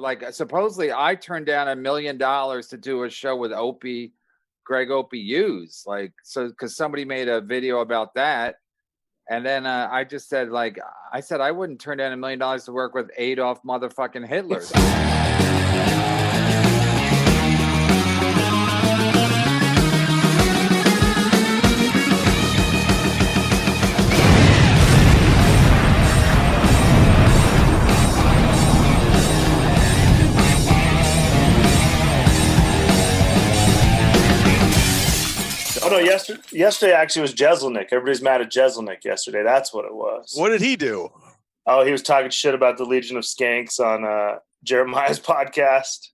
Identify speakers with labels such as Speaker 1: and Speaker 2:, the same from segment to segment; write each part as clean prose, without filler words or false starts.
Speaker 1: like supposedly I turned down $1 million to do a show with Greg Opie Hughes, like, so because somebody made a video about that. And then I just said, like, I said I wouldn't turn down $1 million to work with Adolf motherfucking Hitler.
Speaker 2: Oh no! Yesterday actually was Jeselnik. Everybody's mad at Jeselnik yesterday. That's what it was.
Speaker 3: What did he do?
Speaker 2: Oh, he was talking shit about the Legion of Skanks on Jeremiah's podcast.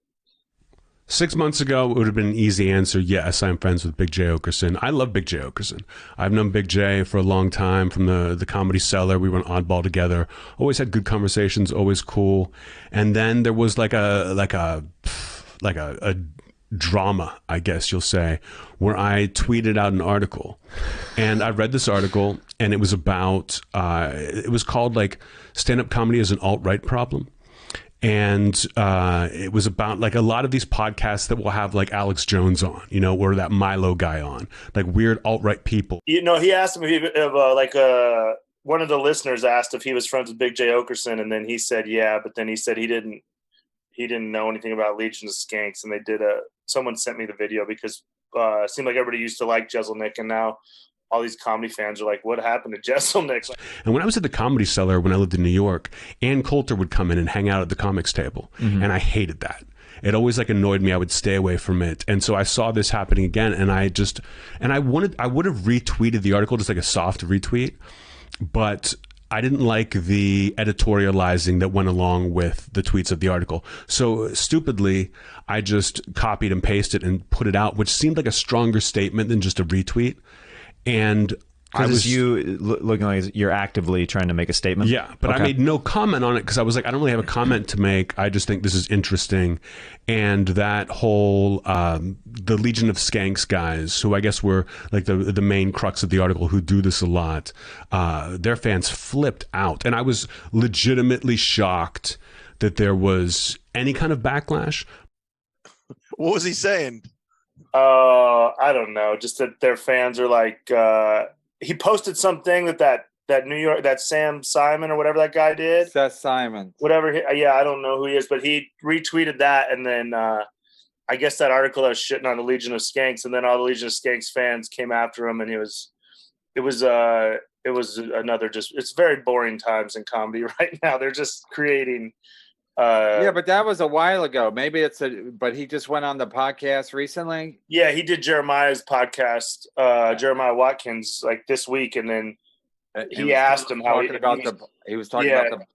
Speaker 4: 6 months ago, it would have been an easy answer. Yes, I'm friends with Big J Okerson. I love Big J Okerson. I've known Big J for a long time from the Comedy Cellar. We were on Oddball together. Always had good conversations. Always cool. And then there was like a drama, I guess you'll say, where I tweeted out an article, and I read this article, and it was about it was called like stand-up comedy as an alt-right problem. And it was about like a lot of these podcasts that will have like Alex Jones on, you know, or that Milo guy on, like weird alt-right people.
Speaker 2: You know, he asked him if one of the listeners asked if he was friends with Big J Okerson, and then he said yeah, but then he said he didn't know anything about Legion of Skanks, and they did someone sent me the video because it seemed like everybody used to like Jeselnik, and now all these comedy fans are like, what happened to Jeselnik?
Speaker 4: And when I was at the Comedy Cellar, when I lived in New York, Ann Coulter would come in and hang out at the comics table. Mm-hmm. And I hated that. It always like annoyed me. I would stay away from it. And so I saw this happening again, and I would have retweeted the article, just like a soft retweet, but I didn't like the editorializing that went along with the tweets of the article. So stupidly, I just copied and pasted and put it out, which seemed like a stronger statement than just a retweet. And I was
Speaker 5: you looking like you're actively trying to make a statement.
Speaker 4: Yeah, but okay. I made no comment on it because I was like, I don't really have a comment to make. I just think this is interesting. And that whole the Legion of Skanks guys, who I guess were like the main crux of the article, who do this a lot, their fans flipped out, and I was legitimately shocked that there was any kind of backlash.
Speaker 3: What was he saying?
Speaker 2: I don't know. Just that their fans are like. He posted something that New York, that Sam Simon or whatever that guy did.
Speaker 1: Seth Simon.
Speaker 2: Whatever. Yeah, I don't know who he is, but he retweeted that, and then I guess that article that was shitting on the Legion of Skanks, and then all the Legion of Skanks fans came after him, and it was another just. It's very boring times in comedy right now. They're just creating.
Speaker 1: Yeah, but that was a while ago. Maybe but he just went on the podcast recently.
Speaker 2: Yeah, he did Jeremiah's podcast, Jeremiah Watkins, like this week, and then he asked him how
Speaker 1: he was talking about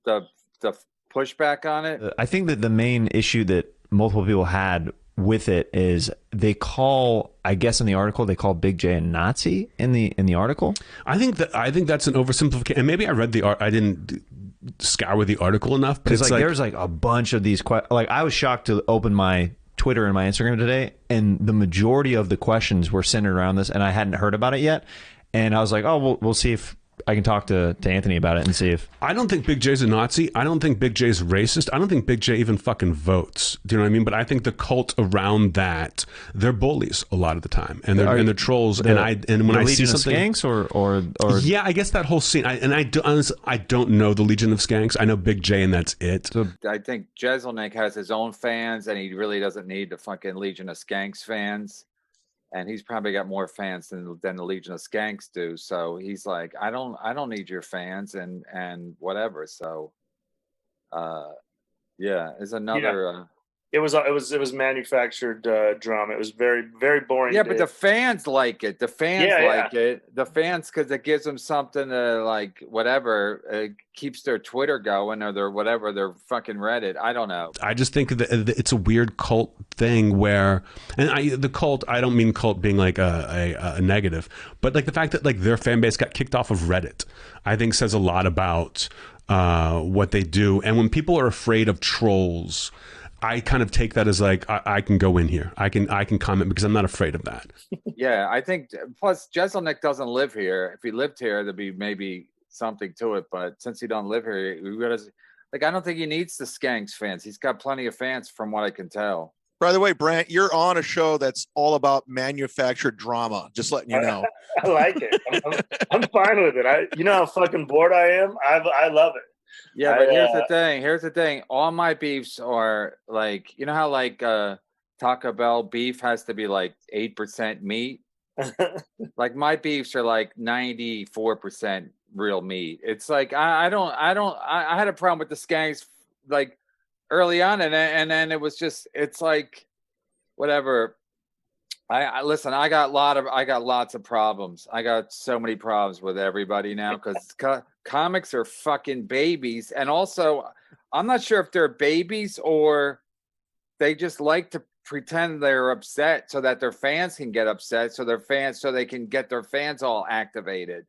Speaker 1: the pushback on it.
Speaker 5: I think that the main issue that multiple people had with it is they call, I guess in the article, they call Big J a Nazi in the article.
Speaker 4: I think that's an oversimplification. And maybe I read I didn't scour the article enough, but
Speaker 5: it's like there's like a bunch of these like I was shocked to open my Twitter and my Instagram today, and the majority of the questions were centered around this, and I hadn't heard about it yet, and I was like, oh, we'll see if I can talk to Anthony about it and see if...
Speaker 4: I don't think Big J's a Nazi. I don't think Big J's racist. I don't think Big J even fucking votes. Do you know what I mean? But I think the cult around that, they're bullies a lot of the time, and they're trolls. And when I see something,
Speaker 5: Skanks or
Speaker 4: yeah, I guess that whole scene. I don't know the Legion of Skanks. I know Big J, and that's it.
Speaker 1: So I think Jeselnik has his own fans, and he really doesn't need the fucking Legion of Skanks fans. And he's probably got more fans than the Legion of Skanks do. So he's like, I don't need your fans and whatever. So, yeah, it's another.
Speaker 2: Yeah. It was manufactured drama. It was very, very boring.
Speaker 1: Yeah, but the fans like it. The fans like it. The fans, because it gives them something to like, whatever. It keeps their Twitter going or their fucking Reddit. I don't know.
Speaker 4: I just think that it's a weird cult thing where, and the cult, I don't mean cult being like a negative, but like the fact that like their fan base got kicked off of Reddit, I think says a lot about what they do. And when people are afraid of trolls, I kind of take that as like I can go in here. I can comment because I'm not afraid of that.
Speaker 1: Yeah, I think. Plus, Jeselnik doesn't live here. If he lived here, there'd be maybe something to it. But since he don't live here, Like, I don't think he needs the Skanks fans. He's got plenty of fans from what I can tell.
Speaker 3: By the way, Brant, you're on a show that's all about manufactured drama. Just letting you know.
Speaker 2: I like it. I'm fine with it. You know how fucking bored I am? I love it.
Speaker 1: Yeah, but here's the thing. Here's the thing. All my beefs are like, you know how like Taco Bell beef has to be like 8% meat? Like my beefs are like 94% real meat. It's like I had a problem with the Skanks like early on, and then it was just, it's like whatever. I listen, I got lots of problems. I got so many problems with everybody now because comics are fucking babies. And also, I'm not sure if they're babies or they just like to pretend they're upset so that their fans can get upset, so they can get their fans all activated.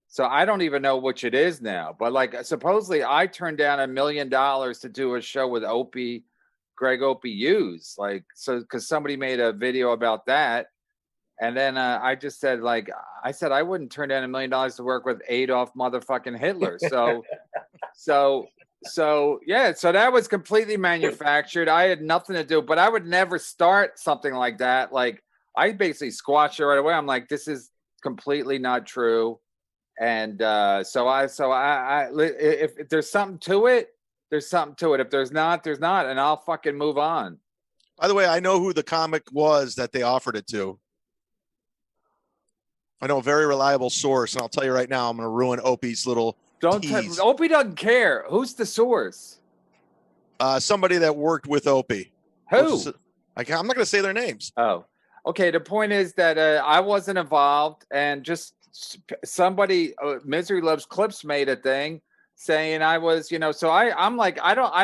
Speaker 1: So I don't even know which it is now. But like, supposedly I turned down $1 million to do a show with Greg Opie Hughes, like, so because somebody made a video about that, and then I just said, like, I said I wouldn't turn down $1 million to work with Adolf motherfucking Hitler. So yeah, so that was completely manufactured. I had nothing to do, but I would never start something like that. Like, I basically squashed it right away. I'm like, this is completely not true, and so if there's something to it. There's something to it. If there's not, there's not, and I'll fucking move on.
Speaker 3: By the way, I know who the comic was that they offered it to. I know a very reliable source, and I'll tell you right now, I'm going to ruin Opie's little tease.
Speaker 1: Opie doesn't care. Who's the source?
Speaker 3: Somebody that worked with Opie.
Speaker 1: Who?
Speaker 3: I'm not going to say their names.
Speaker 1: Oh, okay. The point is that I wasn't involved, and just somebody, Misery Loves Clips made a thing saying I was, so I'm like, I'm not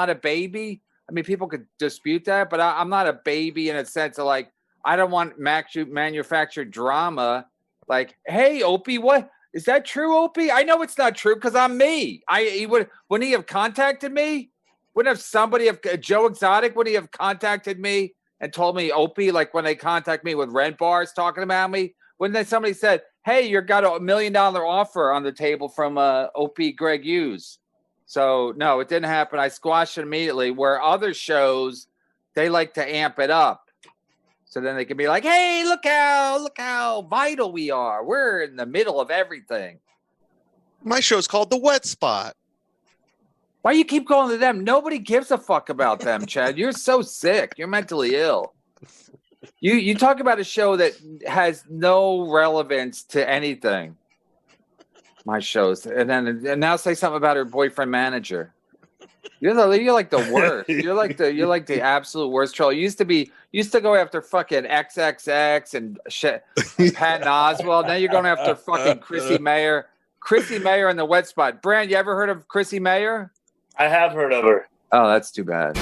Speaker 1: a baby. I mean, people could dispute that, but I'm not a baby in a sense of like, I don't want manufactured drama. Like, hey, Opie, what is that true, Opie? I know it's not true because I'm me. Wouldn't he have contacted me? Wouldn't have somebody of Joe Exotic? Would he have contacted me and told me, Opie, like when they contact me with rent bars talking about me? Wouldn't then somebody said, hey, you got $1 million offer on the table from Opie Greg Hughes? So no, it didn't happen. I squashed it immediately. Where other shows, they like to amp it up. So then they can be like, hey, look how vital we are. We're in the middle of everything.
Speaker 3: My show's called The Wet Spot.
Speaker 1: Why you keep going to them? Nobody gives a fuck about them, Chad. You're so sick. You're mentally ill. You talk about a show that has no relevance to anything. My shows, and now say something about her boyfriend manager. You're like the worst. You're like the absolute worst troll. You used to go after fucking XXX and shit, Patton Oswalt. Now you're going after fucking Chrissy Mayer. Chrissy Mayer in The Wet Spot. Brand, you ever heard of Chrissy Mayer?
Speaker 2: I have heard of her.
Speaker 1: Oh, that's too bad.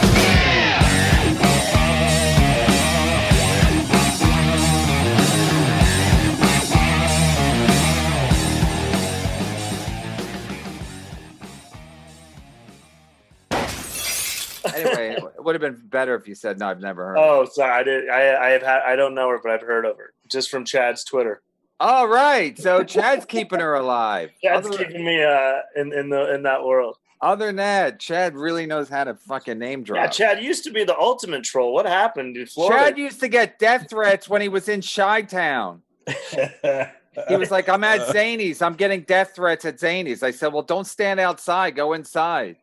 Speaker 1: Anyway, it would have been better if you said, no, I've never heard of her.
Speaker 2: Oh, sorry. I did. I don't know her, but I've heard of her just from Chad's Twitter.
Speaker 1: All right. So Chad's keeping her alive.
Speaker 2: Chad's keeping me in that world.
Speaker 1: Other than that, Chad really knows how to fucking name drop.
Speaker 2: Yeah, Chad used to be the ultimate troll. What happened in Florida?
Speaker 1: Chad used to get death threats when he was in Chi-Town. He was like, I'm at Zany's. I'm getting death threats at Zany's. I said, well, don't stand outside. Go inside.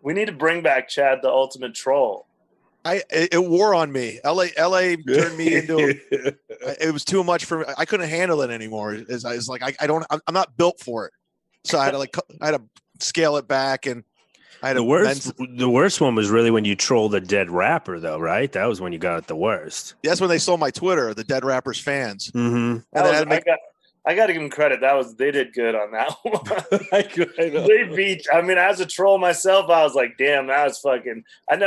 Speaker 2: We need to bring back Chad, the ultimate troll.
Speaker 3: It wore on me. LA turned me into. It was too much for me. I couldn't handle it anymore. I was like, I'm not built for it. So I had to scale it back, and I had
Speaker 6: the worst one was really when you trolled a dead rapper, though, right? That was when you got it the worst.
Speaker 3: That's when they stole my Twitter, the Dead Rappers fans.
Speaker 6: Mm-hmm.
Speaker 3: And
Speaker 2: I got to give them credit. They did good on that one. They beat. I mean, as a troll myself, I was like, damn, that was fucking. I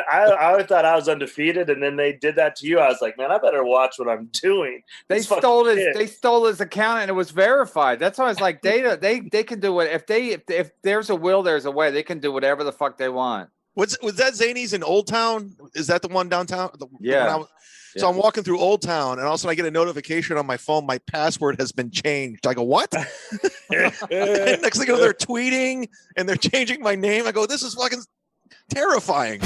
Speaker 2: thought I was undefeated, and then they did that to you. I was like, man, I better watch what I'm doing.
Speaker 1: They stole his account, and it was verified. That's why I was like, they can do it. If there's a will, there's a way. They can do whatever the fuck they want.
Speaker 3: Was that Zany's in Old Town? Is that the one downtown?
Speaker 1: Yeah.
Speaker 3: So I'm walking through Old Town, and all of a sudden I get a notification on my phone. My password has been changed. I go, what? And next thing you know, they're tweeting and they're changing my name. I go, this is fucking terrifying.